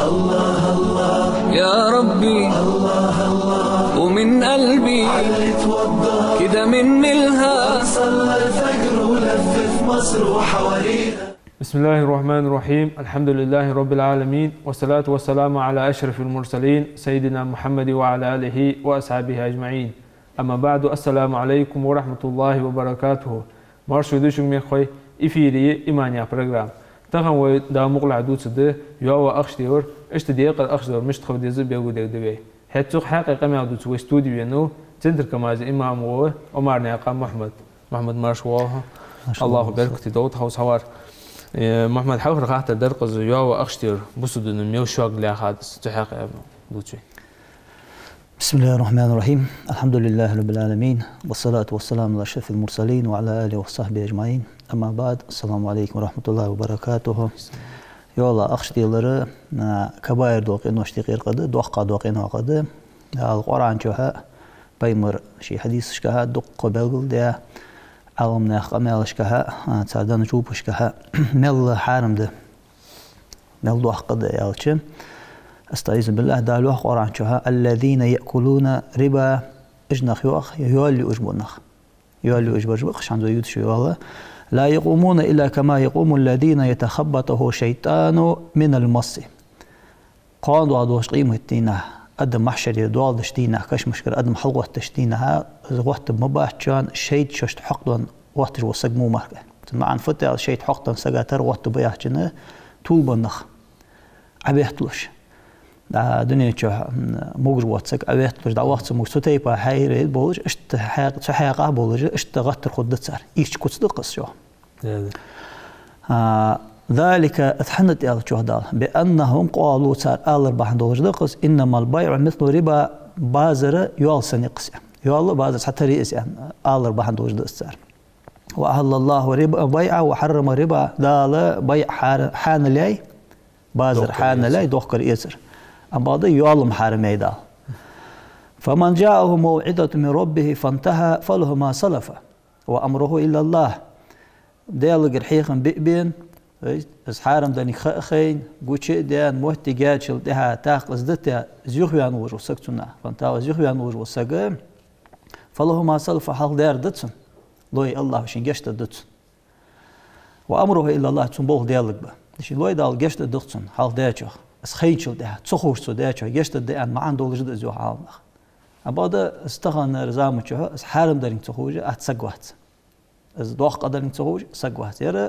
الله الله يا ربي الله الله ومن قلبي علي توضى كده من الها صلى الفجر ولف مصر وحوالينا. بسم الله الرحمن الرحيم. الحمد لله رب العالمين، والصلاة والسلام على أشرف المرسلين سيدنا محمد وعلى آله وأصحابه أجمعين. أما بعد، السلام عليكم ورحمة الله وبركاته. مرشو دوشن مخوي إفيري إيمانيا برنامج تغم دا مقلع دوت ده يوا أخشدور اشتديق الأخشدور مش تخو ديز بيجو دبي حتى حقيقة ما دوت واستوديو إنه تندر كماز إمام هو عمرنا قام محمد مرشوها الله يبارك تدوت هوس هوار محمد حاول خاطر درقز يوا أخشدور بصدق إنه ميو شاق لا خالص تحقق دوت. بسم الله الرحمن الرحيم. الحمد لله رب العالمين، والصلاة والسلام على أشرف المرسلين وعلى آله وصحبه أجمعين. أما بعد، السلام عليكم ورحمة الله وبركاته. يلا أخشتيلر كبائر دوقين واشتقير قد دوقا دوقين وقد القرآن جوها بيمر شي حديث شكها دق بلغل ديا علمنا قمال شكها تعدان جوب شكها مل حارم ده مل دوق قد يالشم. استعيذ بالله دالوه قرآن شها الذين يأكلون ربا اجنخ يوخ يولي اجبنخ يولي اجبرجبخ عنده يدش يوالله لا يقومون إلا كما يقوم الذين يتخبطه شيطان من المص. قاندوا دوش قيمة تينه أدم محشر دوال دشتينه كش مشكلة أدم حلوة تشتينها وقت مباح كان شيء ششت حقدن وقت جو سجمو مركه معن فتى شيء حقدن سجاتر وقت بياح جنه طول بنخ عبيحتلوش دنيا شو موجود واتسك أبيت لج دعوات سموسوتي بحير بولج اشت حاجة بولج اشتغلت الخدة صار إيش كنت تقص شو ذلك اتحنت يا الشهداء بأنهم قالوا صار $4 دقص إنما البيع مثل ربا بازر يوال سنقص يوال بازر حتى رئيس $4 دقص صار وأهل الله ربا بيع وحرم ربا دال بيع حان لي بازر حان لي دوكر يسر أما يعلم حرمي دا. فمن جاءه موعدة من ربه فانتهى فله ما سلف وأمره إلا الله. ديال قرحيخن بئبين إز حارم داني خين قوشي ديان موهتي قاد شلتها تاق ازدتها زيوخيان وجو سكتنا فانتهى زيوخيان وجو سكم فله ما سلف حال دير دتسن لوي الله شنجشت دتسن وأمره إلا الله تنبوه ديالك با لشي لوي دال جشت دتسن حال ديرشو خيشل ده تصخور سوداء شو يشت ده أن ما عنده وجد زو حالنا أبدا استغن رزام شو حارم دارين تصخور أتسقوات إذا دوق قدرين تصخور سقوات يرى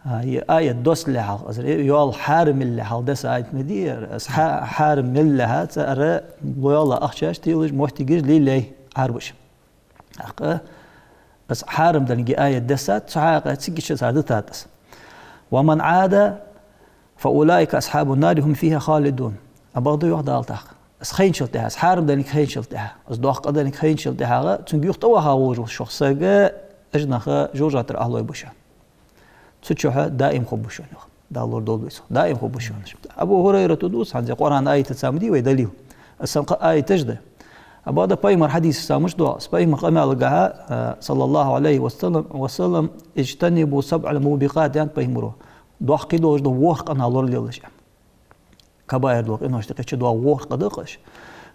هي آية دوس لحال يال حارم اللي حال دس آية مدير حارم اللي هات أرى ويلا أخشاش تيلج محتاج لي عربش بس حارم دارين آية دسات سعاقة تسقيش سعادتها ومن عاد فأولئك أصحاب النار هم فيها خالدون. أبغض يوحد التاق. خين شلتها. حارم دنيك خين شلتها. دوق قدنيك خين شلتها. تنجيخ توها وجو شخص أجنخ جوجات الأهل يبوشان. تشوفها دائم خبوشان. دالور دولبيس دائم خبوشان. أبو هريرة تدوس عن القرآن آية تسامدي ويدليل. السمق آية تجده. أبغض بايمر حديث سامش دعاء. بايمر قمال جها صلى الله عليه وسلم اجتنبوا 7 الموبقات يعني بايمره. دوخ كيدوش دو وورق أنا لور ليلش كباير دوخ إنه اشتكيت دو وورق دقش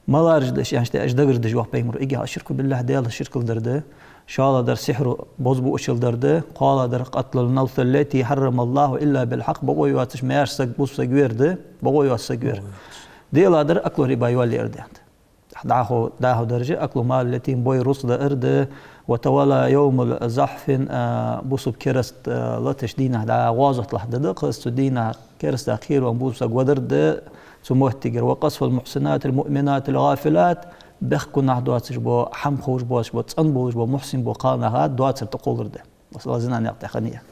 ما لارج دش يعني اشتاج دقر دج واحد بيمر إجا الشرك بالله ديال الشرك الدرده شالا در سحر بوزبو أشل درده قال در قتل النفس التي حرم الله إلا بالحق بقوا يواتش ما يرسق بوس سجوير ده بقوا يواتسجوير ديال در أكل ربا يولي أرده داهو درجة أكل مال التي بوي رصد أرده وتولى يوم الزحف بوسب كرست لا تشدينه دا واضح لحد قصت دينه كرست أخير وبوس قدرد سموه تجر وقصف المحسنات المؤمنات الغافلات بخكو نحدوات بو حم خوش بوش بو تصن بوش بو محسن بو قانا هاد دوات تقول ده بس لازم أن يقطع خنية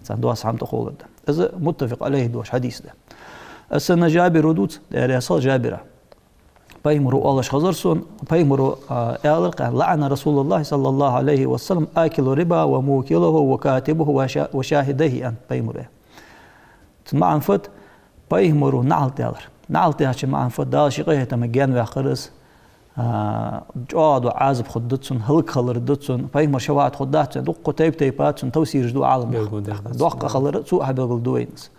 دوات حم تقول ده إذا متفق عليه دوش حديث ده السنة جابر ردود رسال جابرة بيمرو الله خزرسون بيمرو لعن رسول الله صلى الله عليه وسلم آكل ربا وموكله وكاتبه وشاهده أن بيمرو معن فت بيمرو نعلتها معن فت دال شقيه تمجان وخرس جواد وعازب خدتسون هلك خلر دتسون بيمر شوات خداتسون دق تيب تيباتسون توسير جو عالم دق خلر سوء بيقول دوينس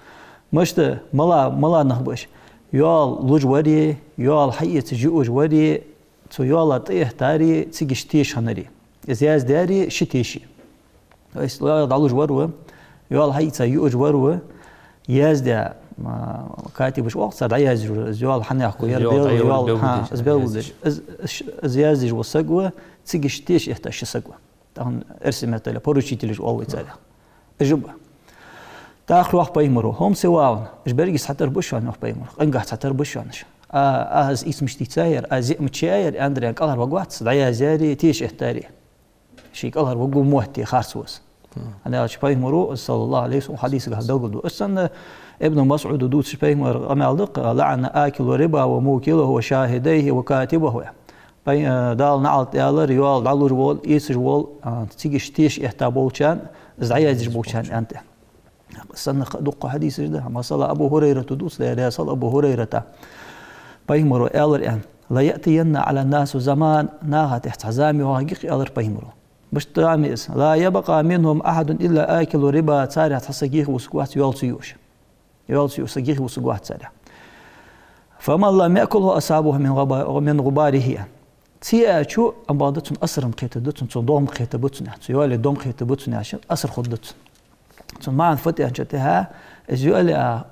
مشت ملا نخبش يال لوج وري يال حية جوج وري تو يال طيه تاري تيجشتيش هنري إزاز داري شتيشي بس لا دالوج ورو يال حية يوج ورو يازدا كاتبش وقت صار ياز يال حناخو يال ها زبلدش زيازج وسقوه تيجشتيش احتاج سقوه تهن ارسمت له بروشيتلج اول تاعه اجبه تاخر وقت بيمرو هم سواون اش بريس حتى بوشان وقت بيمرو انقح حتى بوشانش از اسم مش تيتساير از متشاير اندري قالر وقوات صدعيا زاري تيش احتاري شي قالر وقو موتي خارسوس انا اش بيمرو صلى الله عليه وسلم حديث قال دغدو اسن ابن مسعود دوت بيمر امالق لعن اكل ربا وموكله وشاهديه وكاتبه دال نعلت يالر يوال دالور وول يسر وول تيجيش تيش احتابولشان زعيا زبولشان انت سن دق حديث ده ما صلى ابو هريره تدوس لا صلى ابو هريره بيمرو يالر ان لا ياتين على الناس زمان ناها تحت حزامي وهاقيق يالر بيمرو باش تعميس لا يبقى منهم احد الا اكل ربا تاريخ حسقيه وسقوات يالسيوش سقيه وسقوات تاريخ فمن لم ياكله اصابه من غباره تيأشو أمبادتون أسرم قيتدتون تون دوم قيتبتون تيوالي دوم قيتبتون عشان أسر خدتون تون معن فتي أنجتها إزيوالي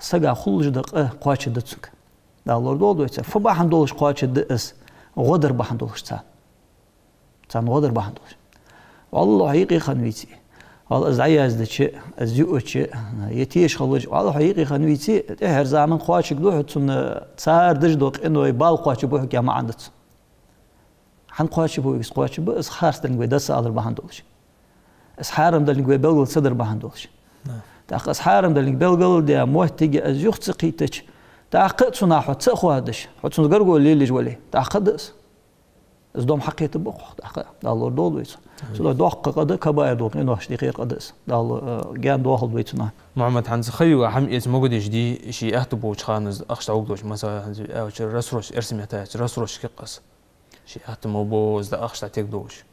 سجا خلج دق قاتش دتسك دا الله دول ويتسا فباحن دولش قاتش دقس غدر باحن دولش تان غدر باحن دولش والله حقيقي خنويتي والله أزعي أزدتش أزيوتش يتيش خلج والله حقيقي خنويتي تهر زمن قاتش دوح تون تسار دج دوق إنه يبال قاتش بوح كيا ما عندت حن قاتش بويس قاتش بس خارس دلنجوي دس على البهندولش اسحارم دلنجوي بلغل صدر بهندولش تاخ اسحارم دلنج بلغل دي موتيجي ازيخ تقيتش تاخ صناح تسخو هادش حتى نقرقو ليلي جولي تاخ دس از دوم حقيت بوخ تاخ الله دول ويس سو دوخ قد كباير دوق انه شدي غير قدس الله جان دوخل ويتنا محمد حنز خيو حم اس موجودش دي شي اهتبوش خانز اخش عقدوش مثلا رسروش ارسمتها رسروش كقص شي اهتمو بوز دا اخش تعتيك دوش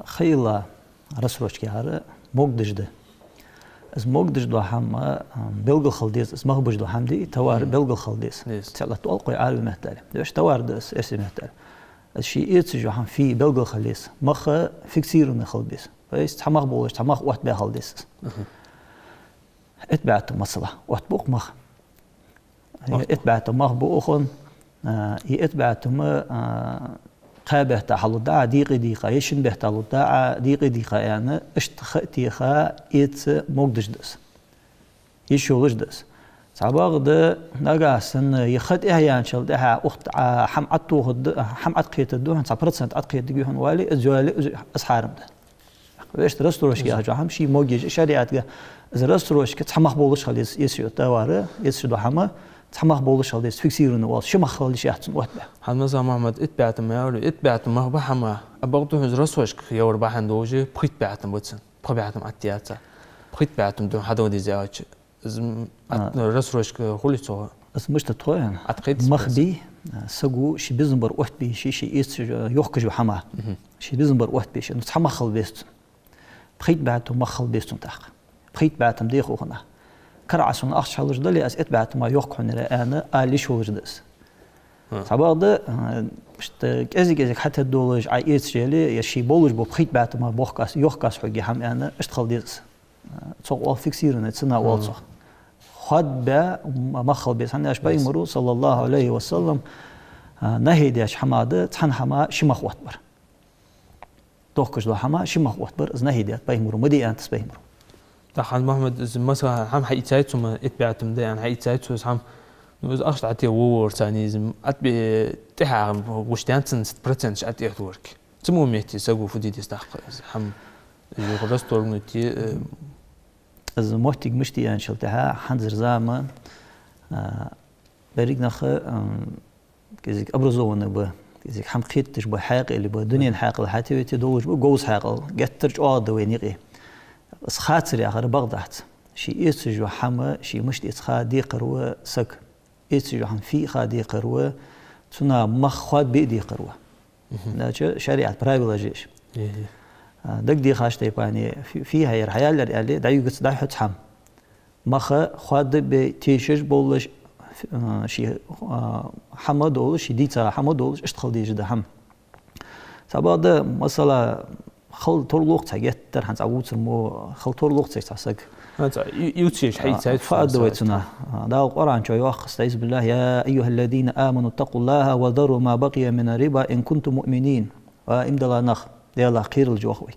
خيلا رسروش كهار موجدش ده از موجدش دو هم بلغ خلديس از مغبش دو هم دي توار بلغ خلديس تلا تلقي عالم مهتل ليش توار دس ارسم مهتل الشيء يتسجو هم في بلغ خلديس مخ فيكسيرون خلديس فايس تحمق بولش تحمق وقت بها خلديس اتبعت مصلة وقت بوق مخ اتبعت مخ بوخن يتبعت ما قابه تحلو داع دقيقة يشن به تحلو داع دقيقة يعني اشتخطي خا يت موجدش دس يشولش دس تعباغ ده نجاسن يخد يعني شل ده أخت حمعتو خد حمعت قيت الدوهن 9% قيت دقيقة والي الزوالي أسحارم ده ويش ترستروش يا جاهم شيء موجج شريعة ده إذا رستروش كتحمق بولش خليس يسيو تواره يسيو ده حما تحمق بولش خليس فيكسيرون وال شو ما خليش يحسن وقت به حمزة محمد اتبعت ما يوري اتبعت ما بحما أبغضه رستروش يور بحن دوجي بخيت بعتم بتسن بخبعتم عتياتا بخيت بعتم دون حدا ودي زاج رستروش خليس هو بس مش تتوين عتقيت مخبي سجو شي بيزنبر وقت بي شي يس يخرج بحما شي بيزنبر وقت بي شي نتحمق خلبيست بخيت بعتم مخل بيستون تاخ بخيت بعتم ديخو هنا كرعسون أخش حلوش دلي أس اتبعت ما يوقعون أنا ليش هو جدس صعبة مشت كذي حتى الدولج عايز شيء يشي بولج بخيت بعت ما بوخكاس يوخكاس حقي هم أنا اشتغل ديس صق أول فيكسيرنا تسنا أول صق خد با مخل بيس هني أشبه مرو صلى الله عليه وسلم نهي ديش حمادة تحن حما شمخ واتبر توخكش دو حما شمخ واتبر إز نهي ديش بيمرو مدي أنت بيمرو دحين محمد مثلا هم حقيقة ثم اتبعتم ده يعني حقيقة هم نوز أخش عتيه وور ثاني أتبع تها وشتان 6% عتيه ورك تمو ميتي سقو فدي تستحق هم يغرست ورنتي از موتيك مشتي يعني شلتها حنزر زمان بريق نخ كذيك أبرزونا به كذيك هم خيتش بحاق اللي بالدنيا الحاق الحاتي ويتدوج بجوز حاق جترج دوينيقي بس خاطر يا أخي بغداد شيء يسجوا حما شيء مش يتخا دي قروة سك يسجوا حم في خادي قروة تنا مخ خاد بيدي قروة لا شريعة برايفلاجيش دق دي خاش تيباني فيها يرحيال اللي دايو قص داي حد حم مخا خاد بتيشش بولش شي حمد ولش ديتا حمد ولش اشتغل دي جدا هم تبعد مثلا خل تورلوق تجتر هنز عوض مو خل تورلوق تجسك هذا يوتشيش حيت فأدويتنا ده القرآن شو يوخ استعيذ بالله يا أيها الذين آمنوا اتقوا الله وذروا ما بقي من الربا إن كنتم مؤمنين وإمدلا نخ ديالا خير الجوخوك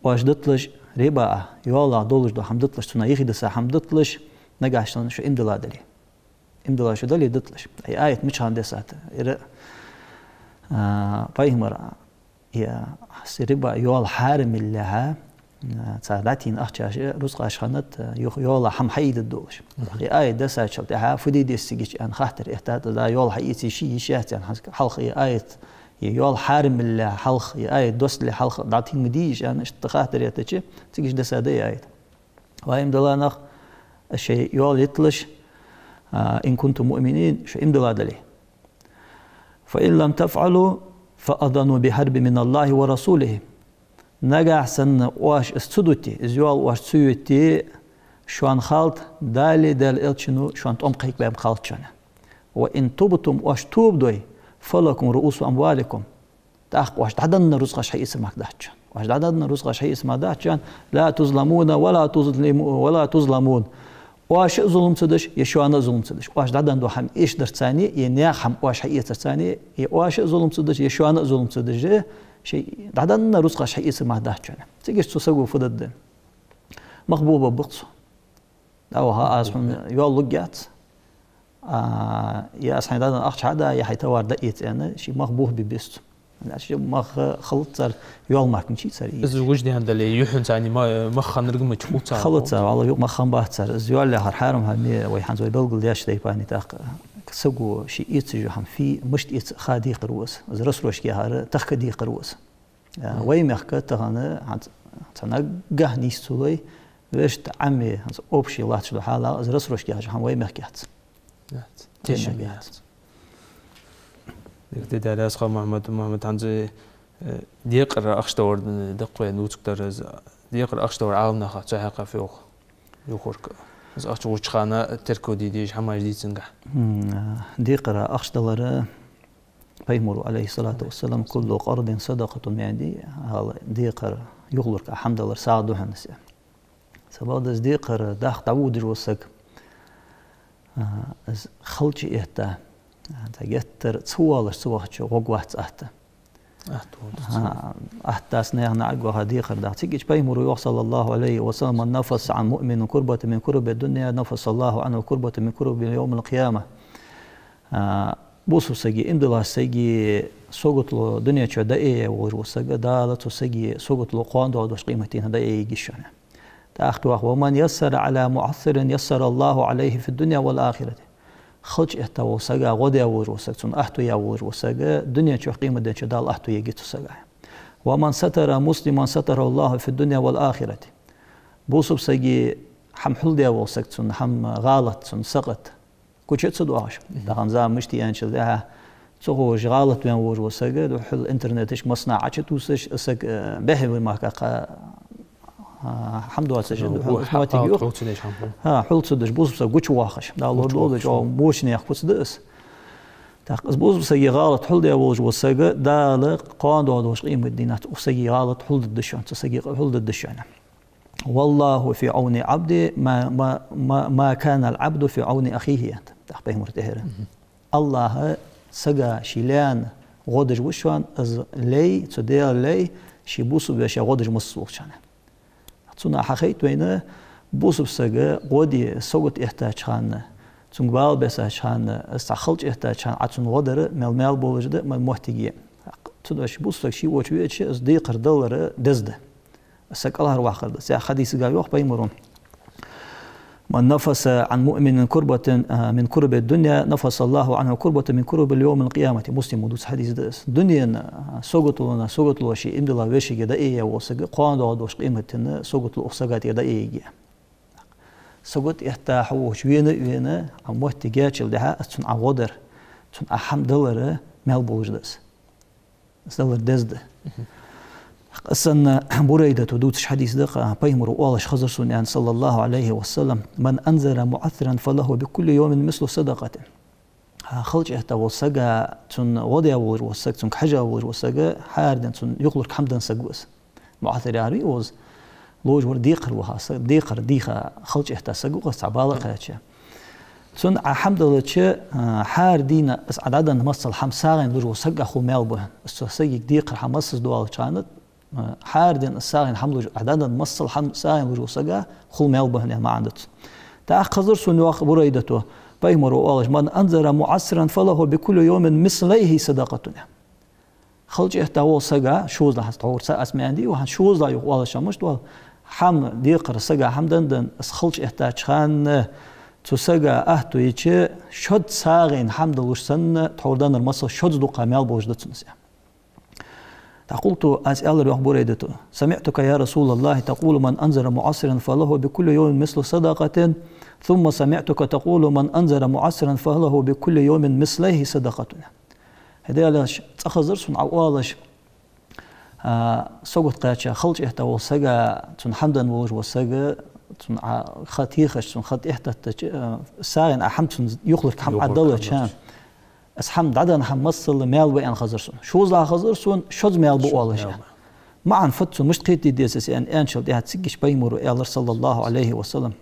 واجدتلش ربا يولا دولش ده حمدتلش تنا يخدسا حمدتلش نجاشتن شو إمدلا دلي إمدلا شو دلي دتلش أي آية مش هندسات بايهمر يا ربا يول حارم الله ساعدتين أخشاش رزق أشخنت يولا حم حيد الدولش آية دسات شلتها فدي ديستيجيش أن خاطر إحتاج دا يول حيتي شيء شهت يعني حلق آية يول حارم الله حلق آية دوست لحلق دعتين مديش أنا اشتخاطر يتجي تيجيش دسادية آية وهم دلانخ الشيء يول يطلش إن كنتم مؤمنين شو إم دلادلي فإن لم تفعلوا فأذنوا بحرب من الله ورسوله نجح سن واش استدوتي زيال واش سويتي شوان خالط دالي دال إلشنو شوان تأمقيك بهم خالطشنا وإن توبتم واش توب دوي فلكم رؤوس أموالكم تأخ واش تعدنا رزق شيء اسمك دهتشان واش تعدنا رزق شيء اسمه دهتشان لا تظلمون ولا تظلمون واش ظلم تدش يشوانا ظلم تدش واش دعدن دو هم إيش درتاني ينياخ هم واش حقيقة ترتاني واش ظلم تدش يشوانا ظلم تدش شيء دعدن رزق شيء اسمه دهتشان تيجي تسوق فدد مقبوبة بقص أو ها أصلا يقول لقيت يا أصلا دعدن أخش هذا يا حيتوار دقيت أنا شيء مقبوه ببست شيء مخ خلط صار يقول معك نشيء صار إذا وجدي عند اللي يحن ثاني ما مخ نرجم تشوت صار خلط صار والله يوم مخ بات صار زيال اللي هرحارم هني ويحن زي بلغل دياش تيباني تاق سووا شيء يتسجو هم في مش يت خادي قروس إذا رسلوش كي هار تخدي قروس وين مخ تهنا عن تنجح نيستولي ويش تعمي أوبشي الله تشلو حاله إذا رسلوش كي هم وين مخ كات تشبيهات ده دراس خا محمد عنزي ديقر أخشتور دقوة نوتكتر ديقر أخشتور عالمنا خا تحقق في أخ يخورك إذا أخشتور خانة تركو ديش حما جديد سنجح ديقر أخشتور بيمر عليه الصلاة والسلام كل قرض صدقة يعني ديقر يغلق الحمد لله ساعده هنسي سبب ديقر داخ تعود جوسك خلشي إهتا تجتر تصوالش صوحش وقوات أهتا أهتاس نحن أقوى هذه خردة تيجي بيمر صلى الله عليه وسلم النفس عن مؤمن كربة من كرب الدنيا نفس الله عنه كربة من كرب يوم القيامة بوسو سجي إمدلا سجي سوقت له دنيا شدائية وروسجا دالته سجي سوقت له قاند ودوش قيمتين هذا يجيشونه تأخذ ومن يسر على معثر يسر الله عليه في الدنيا والآخرة خلش احتوى سجا غدا وروسك تون أحتو يا وروسجا دنيا شو قيمة دنيا دال أحتو يجيتو سجا ومن ستر مسلما ستر الله في الدنيا والآخرة بوسب سجي حم حل ديا وروسك تون حم غلط تون سقط كوشت صدواش دهان زام مشتي أنشل ده تقول غلط بين وروسجا ده حل إنترنتش مصنع عشتوسش سك به وما كا الحمد لله سجل حلت صدش بوز بس قوش واخش دا الله دولش أو موشني أخوص دس تاخذ بوز بس غلط حل ده ووج وسجى دا لقان دوش قيمة دينات وسجى غلط حل الدشان تسجى حل الدشان والله في عون عبدي ما كان العبد في عون أخيه أنت تحبه مرتهرة الله سجى شيلان غدر وشان از لي تدير لي شي بوس بيش غدر مصوشان تون حقيقة وينه بوس بسجى غدي سوت احتاج خانه تون قال بس خانه استخلج احتاج خان عتون غدر مال بولجده مال محتاجين تون اش بوس لك شي وشويتش از دي قردلره دزده سك الله روح قرد سا حديث قال يوخ بيمرون من نفس عن مؤمن كربة من كرب الدنيا نفس الله عنه كربة من كرب اليوم القيامة مسلم ودوس حديث دس دنيا سوقت له شيء إن الله وشي كده إيه وسق قان دوش قيمة سوقت له أخسقات كده إيه سوقت يحتاج وشوينا عم وقت جاتش لها تون عودر تون الحمد لله مال بوجدس استدل دزده أصلا بريدة دوتش حديث دقة بيمر والش خزر سنان صلى الله عليه وسلم من أنذر معثرا فله بكل يوم مثل صدقة خلج اهتا وسجا تون وضع ور وسج تون حاجة ور وسجا حاردن تون يخلق حمدا سجوس معثر يعني وز لوج ور ديقر وها ديقر ديخا خلج اهتا سجوس عبالة قاتشة تون حمد الله شيء حاردين عددا مصل حمساغن لوج وسجا خو مالبه السوسيك ديقر حمص دوال كانت حاردن الساغن حمل عددا مصل حمساغن لوج وسجا خو مالبه ما عندت تأخذر سنواخ بريدته بيمر والش من أنذر معسرا فله بكل يوم مثليه صدقتنا خلج اهتا سجا شوز له تعور اسماندي وهن شوز له والش مش دول حم ديقر سجا حمدن خلج اهتا خان تسجا اهتو يچ شد ساغين حمد لوشسن تعوردان المصل شد دو قامال بوجدتنس قلت أسأل روح بريدته سمعتك يا رسول الله تقول من أنذر معسرا فله بكل يوم مثل صدقة ثم سمعتك تقول من أنذر معسرا فله بكل يوم مثله صدقتنا هذا لاش تأخذر سن عوالش سقط قاتشا خلج اهتا وسجا تن حمدا ووج وسجا تن خاتيخش تن خات اهتا ساين أحمد تن يخلق حم عدله كان أسحمد عدن حم مصل مال بين خزرسون شو لا خزرسون شوز مال بوالش معا فتسون مش قيتي ديسس أن أنشل دي هتسجش بيمر الله صلى الله عليه وسلم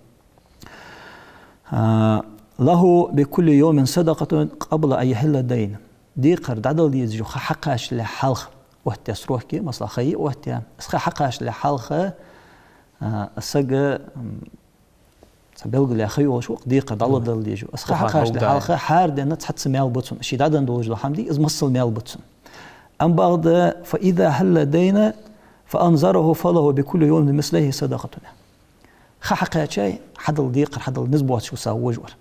له بكل يوم صدقة قبل أن يحل الدين دي قرد عدل يزجو حقاش لحلخ وقت يسروح كي مصلا خي وقت حقاش لحلخ السجا سبلغ لي أخي وشو دي قرد الله دل يجو أسخ حقاش لحلخ حارد أن تحت مال بتسون شيء عدن دوج الحمدي إز مصل مال بتسون أم بعد فإذا حل الدين فأنظره فله بكل يوم مثله صدقتنا حقا شيء حدل ديقر حدل نسبوات شو ساوي جور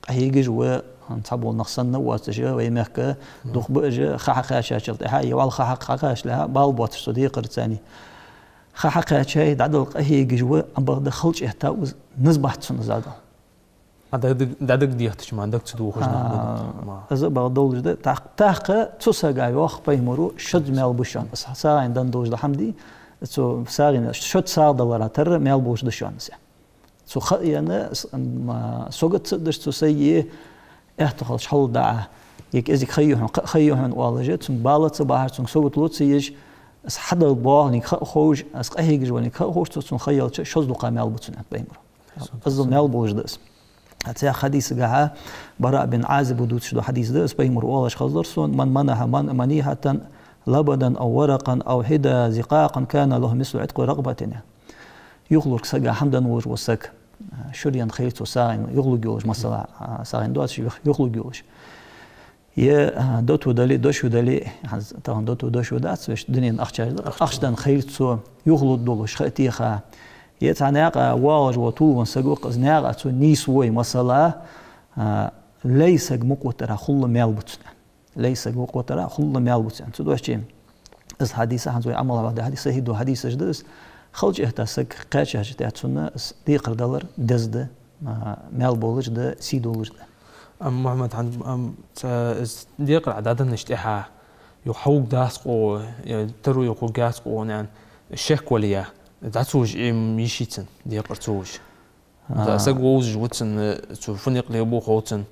هيجي جوا نصبوا نقصنا واتجا ويمك دوخ بأجا حقا شيء هاي وال حقاش لها بالبوات شو ديقر ثاني حقا شيء عدل هيجي جوا أم بعد خلج اهتا نسبات شو نزاده دادك ديختش ما عندك تدو خشنا إذا بعدول جدا تحقق تساقي وخ بيمرو شد مال بوشان بس ساعين دندوج الحمدي تو ساعين شد ساعة دولار تر مال بوش دشان سه تو خيانة ما سوقت تدش تسيء احتقل شحول دعه يك إذا خيوهن والجت ثم بالت بحر ثم سوقت لوت سيج اس حدا الباه نيك خوج اس قهيج جوانيك خوج ثم خيال شد دقة مال بوشان بيمرو أظن مال بوش دس هتلاقي حديث جاء براء بن عازب ودوت شدو حديث ده بيمر والش خزرسون من منها من منيحة لبدا أو ورقا أو حدا زقاقا كان له مثل عتق رغبتنا يغلق سجا حمدا ور وسك شريان خيرت وساين يغلق جوج مثلا ساين دوت يغلق جوج يا دوت ودلي دوش ودلي طبعا دوت ودوش ودات باش دنيا أخشدن خيرت سو يغلق دولش خاتيخا يتعناق واج وطول ونسجوق زناق تو نيسوي مثلا ليس مقوترا خل مال بتنا ليس مقوترا خل مال بتنا تدوش شيء از حديث عن زوي عمل بعد حديث صحيح دو حديث جدس خلج اهتسك قاش هجتاتنا ديقر دولار دزد مال بولج ده سيدولج ده أم محمد عن ديقر عددا نشتيها يحوق داسقو ترو يقول جاسقو يعني الشك وليا دعتوش ميشيتن ديقر توش سجوز جوتن تفنيق ليبو خوتن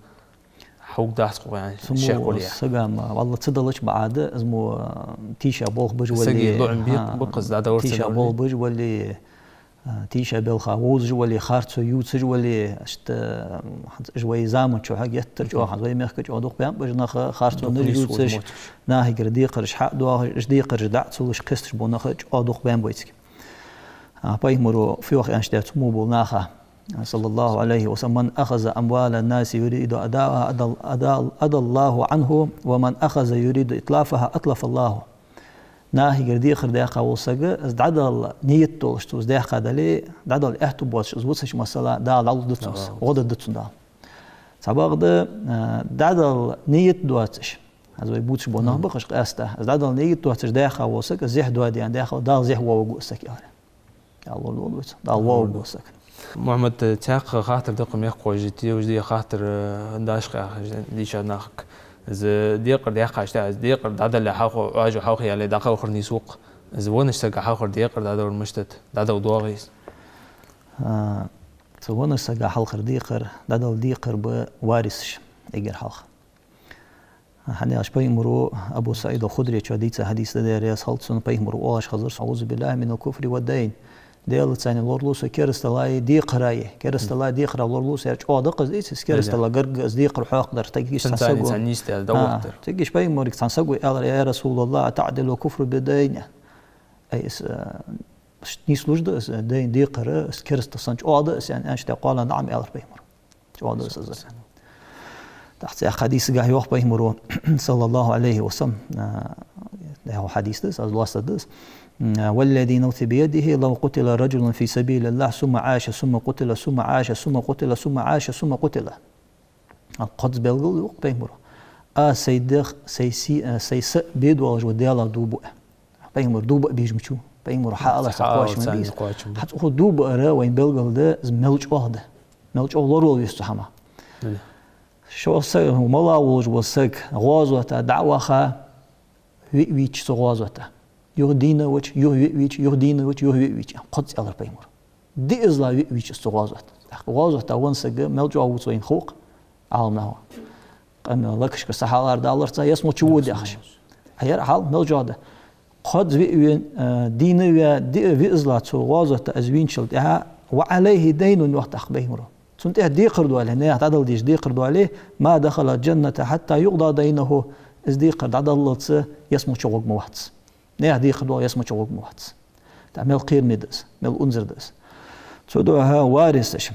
حوق داسقو يعني الشك وليا سجام والله تصدلش بعد اسمه تيشا بوخ بج ولي سجي لعن بيق بقص دادور تيشا بوخ بج ولي تيشا بالخاوز ولي خارت يوتج ولي اشت جوي زامن شو حق يترجو حق ميخك جو دوق بيان بجنا خارت يوتج ناهي ديقر حق دو ديقر دعت وش قستش بو نخ جو دوق بيان بويتك بيمرو في وقت أنشدت موبل ناخا صلى الله عليه وسلم من أخذ أموال الناس يريد أداءها أدى الله عنه ومن أخذ يريد إتلافها أتلف الله ناهي قردي خرداقة وسجى ازدعدل نيته اشتوز داقة دلي دعدل احتبوش ازوتش مسألة دا لعل دتنس غدا دتن دا سباق ده دعدل نيت دواتش هذا يبوتش بونه بقش قاسته ازدعدل نيت دواتش داقة وسجى زيح دوادي يعني داقة دا زيح ووجوسك يعني الله الولوت دا الواو ووجوسك محمد تاق خاطر دقم يقوى جتي وجدي خاطر داشق ليش ناخك إذا ديقر داقة اشتاز ديقر دعدل حاقو واجو حاقي على داقة أخر نسوق زوانش سجع حاخر ديقر دادا والمشتت دادا ودواغيس زوانش سجع حاخر ديقر دادا وديقر بوارثش إجر حاخ حني أشبه مرو أبو سعيد الخدري شديد حديث ده رياس خلصون بيه مرو أش خزر أعوذ بالله من الكفر والدين ديال ثاني لورلوس كيرستلاي ديقراي كيرستلاي ديقرا لورلوس يرج أودق إيش كيرستلا جرج ديقر حق در تجيش تنساقو تنيست دوقتر تجيش بيه مريك تنساقو يا رسول الله تعدل الكفر بالدين أي نيس لوجد دين ديقرا كيرست سانج أودق يعني أنش تقول نعم يا رب بيه مرو أودق سزر تحت حديث جاه يوح بيه مرو صلى الله عليه وسلم ده حديث ده الله صدق والذي نوث بيده لو قتل رجل في سبيل الله ثم عاش ثم قتل ثم عاش ثم قتل ثم عاش ثم قتل القدس بيلقل يوح بيه مرو سيدخ سيس بيد وجو ديالا دوبو بيه مرو دوبو بيجمشو بيه مرو حاله سقواش من بيس حتى خو دوبو را وين بيلقل ده ملج واحده ملج اولورو يستحما شو سك ملا وج وسك غازوتا دعوخا ويش سغازوتا يهدينا وش يهويش يهدينا وش يهويش قدس على البيمر دي إزلا ويش سغازوتا غازوتا ونسق ملجوا وصين خوق عالمنا هو أنا لكش كسحالار دالر تا يسمو تشود يخش هير حال ملجوا ده قدس وين دينا وي إزلا سغازوتا أزوين شلتها وعليه دين وقت أخبيمره سنتيه ديقر دواليه نيه تعدل ديش ديقر دواليه ما دخل الجنة حتى يقضى دينه إز ديقر تعدل لتس يسمو شوق موحتس نيه ديقر دواليه يسمو شوق موحتس تعمل قير ندس مل أنزر دس تودوها وارثش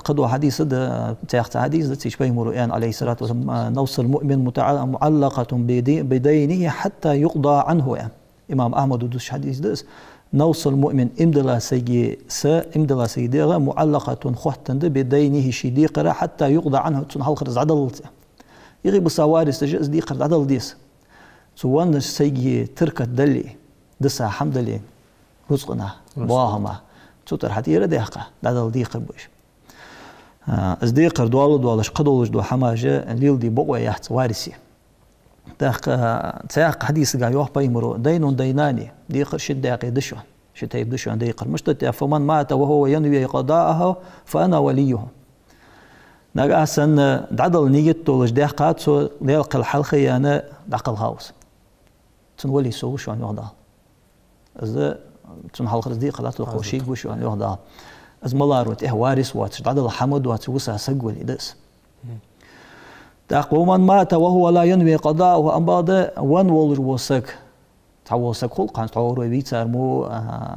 قدوا حديث ده تاخت حديث ده تشبه مرؤيان عليه الصلاة والسلام نوصل المؤمن معلقة بدينه حتى يقضى عنه يعني إمام أحمد ودوش حديث دس نوصل المؤمن امدلا سيجي امدلا سيديغا معلقة خوتند بدينه شديقرا حتى يقضى عنه تنحل خرز عدل يغيب سوارس تجئز ديقر عدل ديس سوان سيجي تركة دلي دسا حمد لي رزقنا باهما تطر حتى يرديقا عدل ديقر بوش از ديقر دوالش قدولش دو حماجة ليل دي بقوة يحت وارسي تاق حديث قال يوح بيمرو دين ديناني ديقر شد داقي دشون شتى يبدشون ديقر مش فمن مات وهو ينوي قضاءه فأنا وليه نقع سن دعدل نيت تولج داقات سو ديق الحلقي أنا دعق الهاوس تنولي سو شو أن يهضا إذا تنحلق ديق لا تلقوا شيء وشو أن يهضا إذ ملار وارث واتش دعدل حمد واتش وسع سجول إدس تقوم من مات وهو لا ينوي قضاءه أنباد وان ولج وسك تعوسك خلق عن تعور وبيتر مو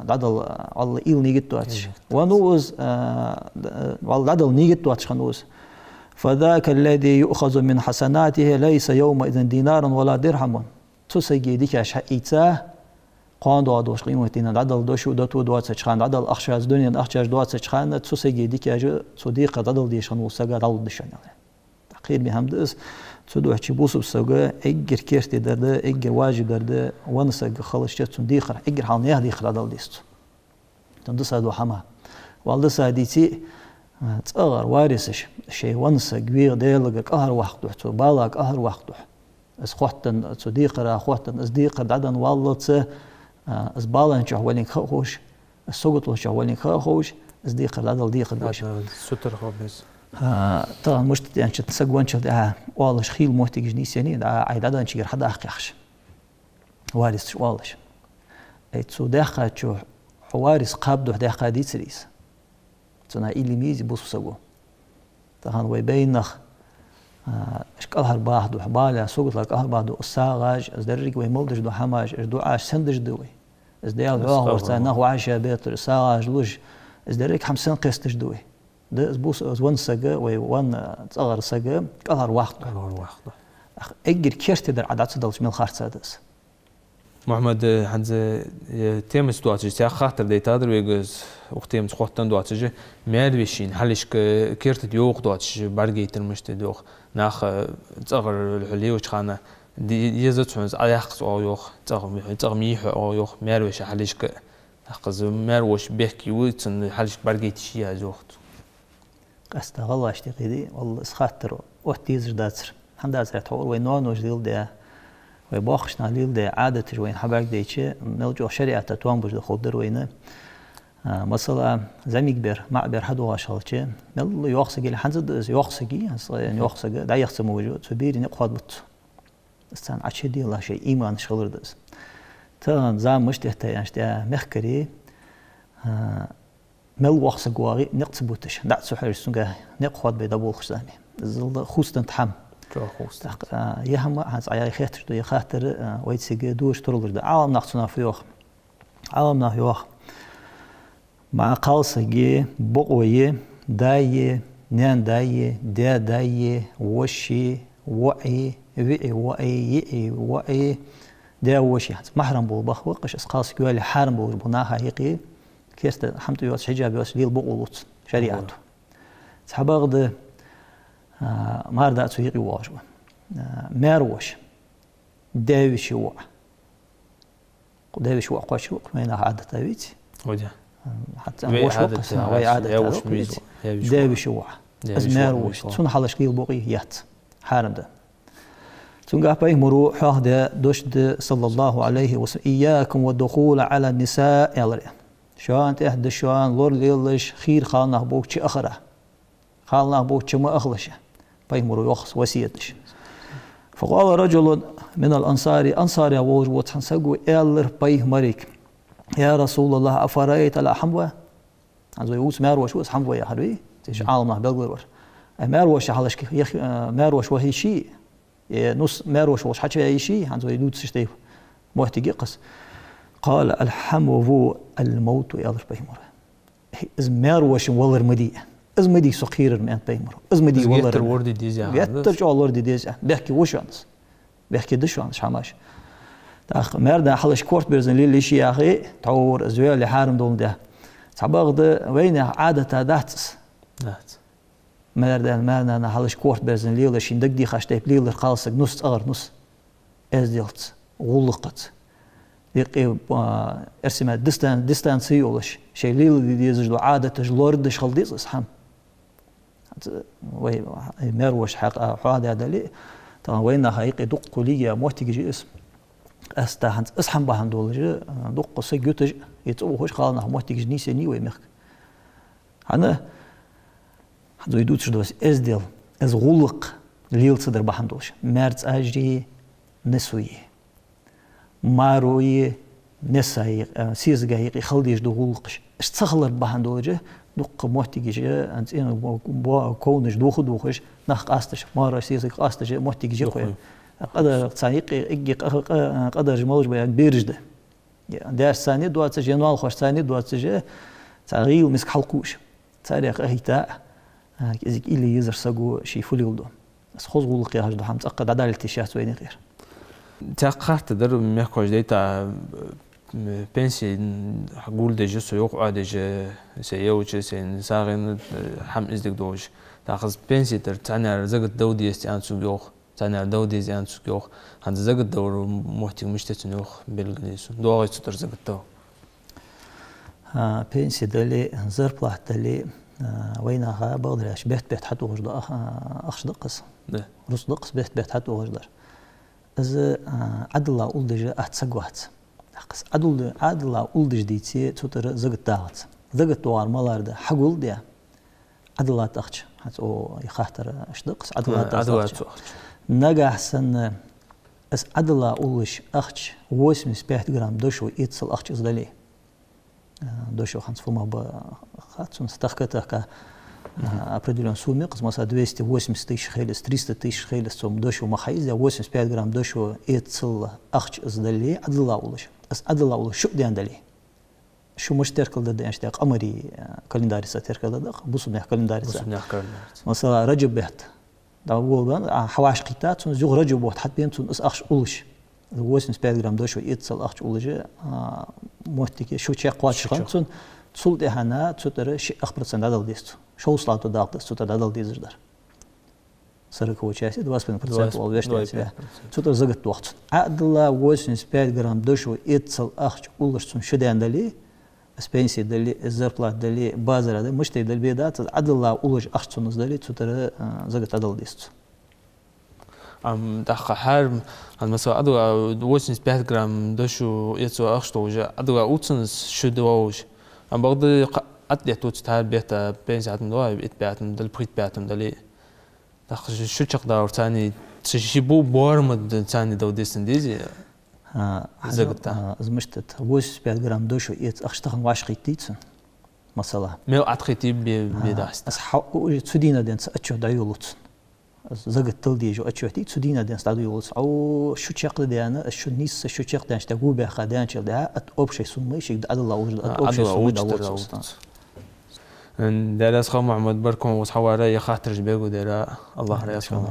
دادل على إيل نيجت واتش ونوز والدادل نيجت واتش خنوز فذاك الذي يؤخذ من حسناته ليس يومئذ دينارا ولا درهم تسجي ديكاش حقيقة قان دوش قيمتنا دادل دوشو دتو دواتش خان دادل أخشاز دنيا أخشاز دواتش خان تسجي ديكاش صديق دادل ديش خنوز سجى دادل دشان خير بهمدس تدو حكي بوس بسوغا اجر كيرتي درده اجر واجب درده ونسق خلص جتون ديخر اجر حال نيه ديخر عدل ديستو تندس هادو حما والدس هاديتي تصغر وارثش شيء ونسق ويغ ديلق قهر وقتو تو بالاك قهر وقتو اس خوتن تو ديخر خوتن اس ديخر ددن والله اس بالان جو ولين خوش السوقت جو ولين خوش اس ديخر عدل ديخر باش ستر خبز طبعا مش يعني تسقون شو ده والله خيل موتي جنيس يعني ده عيدا نشير حدا أخيخش وارث والله أي تسو داخل شو حوارث قابضه داخل دي سريس تنا إلي ميزي بوسو سقو طبعا ويبينخ اشكالها الباحد وحبالة سوقت لك أهل الساغاج ازدرق ويمولدش دو حماج دو عاش سندش دوي ازديال رواه ورتانه وعاشا بيتر ساغاج لوج ازدرق 50 قيستش دوي ده بوس وان سجى وان صغر سجى قهر واحد اجر كيرت در عدد صدلش من خارج سادس محمد هنز تيمس دواتش تاع خاطر ديتادر ويجز وقتيم تخوتن دواتش مادويشين حلش كيرت ديوق دواتش برجيت المشت دوق ناخ صغر الحلي وشخانه دي يزت شونز اياخ او يوخ صغر ميح او يوخ مادويش حلش قز ماروش بيحكي ويتن حلش برجيت شي ازوخت قصد والله اشتقي دي والله اسخاطر وقتيز داتر هنداز رتحور وينون وجديل ده ويباخش ناليل ده عادة وين حباك ديتشي نلجو شريعة توان بوجد خودر وينه مثلا زمي كبير معبر حد واشالتشي نل يوخسجي لحنزد يوخسجي يعني يوخسجي دا يخس موجود فبيري نقخد بت استان عشدي الله شيء إيمان شغلر دز تان زام مش تحتاج أشتى مخكري مل وخسجواغي نقصبوتش دا سحر سنجا نقخد بيدبول خشاني زل خوستن تحم يهم هنس عيال خاطر دو يخاطر ويتسجى دوش ترولر دا عالم نقصنا في يوخ عالم نه يوخ مع قالسجي بقوي داي نان داي دا داي وشي وعي وعي وعي يعي وعي دا وشي محرم بالبخ وقش اسقاس قالي حارم بالبناها هيقي كيست الحمد لله حجاب يوس ليل بقولوت شريعته صحابغد ماردا تسيقي واجو ماروش داويش وع داويش وع قاشو ما عادة تاويت وجه حتى وش وقت وي عادة داويش وع أزمار وش تون حلش قيل بقي يات حارم ده تون قابي مرو حاهد دوشد صلى الله عليه وسلم إياكم والدخول على النساء يالري شان تهد شان لور ليلش خير خالنا بوك شي أخره خالنا بوك ما أخلشه باي مرو يخص وسيتش فقال رجل من الأنصار أنصار يا ووج وتحنسقوا إلر باي مريك يا رسول الله أفرأيت الأحموة عزو يوس ماروش وس حموة يا حبيبي تيش عالمنا بلغور ماروش حلش يخ ماروش وهي شيء نص ماروش وش حكي أي شيء عزو يدود سشتيه محتاج قص قال الحمو الموت يلر باي مر إز ماروش ولر مدي إز مدي سخير من باي مر إز مدي ولر يتر وردي ديزا يتر وردي ديزا بحكي وشانس بحكي دشانس حماش تاخ مردا حلش كورت برزن لي شي يا اخي تعور زويل اللي حارم دول ده صبغد وين عاده داتس مردا انا حلش كورت برزن لي شي دق دي خشتيب لي خالص نص اغر نص ازدلت غلقت يقي ارسم ديستانس يولش شي لي ديزج عاده جلوردش خلديس اصحام وي مروش حق هذا لي طبعا وين هيقي دق لي محتاج اسم استهانت اسحم بهم دولجه دق سجوتج يتوهش خالنا محتاج نيسي نيوي مخ انا هذو يدوتش دوس ازدل از غلق ليل صدر بهم دولش مرت اجري نسوي ماروي نساي سيزغاي خلديش دو غلقش استخلر بهم دولجه دق محتاج انت ان كونش دوخش نخ قاستش مارا سيزغ قاستش محتاج خويا قدر تصايق يجي قدر جموج بيان بيرجده يعني ده ثاني دوات جنوال خوش ثاني دوات جه تغيير مسك حلقوش تاريخ هيتا ازيك اللي يزر سقو شي فوليولدو بس خوز غلق يا هجدو حمت اقد عدالة تشات وين غير تاقرت در ميكوش ديتا بنسي حقول دجه سيوق عادج سيوج سين ساغن حم ازدك دوج تاخذ بنسي تر تانا زغت دودي استيان سوق تانا دودي زيان سوق عند زغت دور محتاج مشتتنوخ بالجنيس دوغ تر زغت دو بنسي دلي زر بلاح دلي وينها بقدرش بيت حتى وجد اخش دقس رس دقس بيت حتى وجدر از عدلا اولدج اتسقوات قس عدلا اولدج ديتي تطر زغت داغت زغت دوار مالاردا حقول ديا عدلا تخش حتى يخاطر اشدقس عدلا تخش نجح سن اس عدلا اولش اخش 85 جرام دوشو يتصل اخش زدلي دوشو خمس فما بخاتون ستخكتك определен сумме مثلا 280 тысяч хелес 300 тысяч хелес сом дошу махайзя 85 грамм дошу ицл ахч сдали адлаулыш ас адлаулыш шу дендали шу муштеркалда дэнштек амари календариса теркалда бусунях календариса مثلا رجب بهت دا голдан حواش قيتات زوغ رجب وقت حد بينتون اس اخش اولش 85 грамм дошу ицл ахч اولج محتكي شو تشي قواش خانتون تسول دهانا تسوتر شي 1% адал десту шоуслату дагды сута дадал дизирдар. 40 части 2,5% ол вештен. Сута загат вакыт. Адла 85 грамм дошу ицл ахч улышсын шедендали, пенсия дали, зарплата дали, базара дали, мышты дали бедат, адла улыш ахчсыныз дали, сута загат адал десту. دخل حرم المسا أدوا 85 جرام دشو يتسو أخشتوجا أدوا أوتسنس شدواج أم بعد أتلي توت تار بيتا بين ساعات من دواي بيت بيتم دل بريت بيتم دلي دخل شو تشقدر تاني تشيبو بورمد تاني دو ديسن ديزي زغتا زمشتت 85 جرام دشو يت أخشتخن واش قيتيتسن مثلا ميل أتخيتي بيداست أصحاب تسودينا دينس أتشو دايولوتسن زغت تلدي جو أتشو تي تسودينا دينس دايولوتس أو شو تشقد ديانا شو نيس شو تشقد ديانش تقول بها ديان شل ده أت أوبشي سمي شيء أد الله وجد أت أوبشي سمي داوتس دالاس خا محمد بركم وصحوا يا خاطر جبيغو دالا الله رياسكم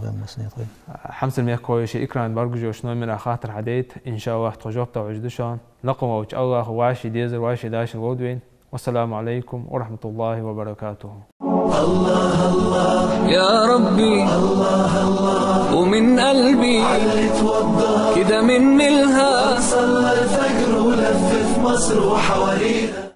حمس الميكو شي إكران برجو شنو من خاطر حديت إن شاء الله تجوبته وجدشان لقم وش الله واشي ديزر واشي داش الودوين والسلام عليكم ورحمة الله وبركاته. الله الله يا ربي الله الله ومن قلبي علي توضى كده من الها صلى الفجر ولف في مصر وحوالينا.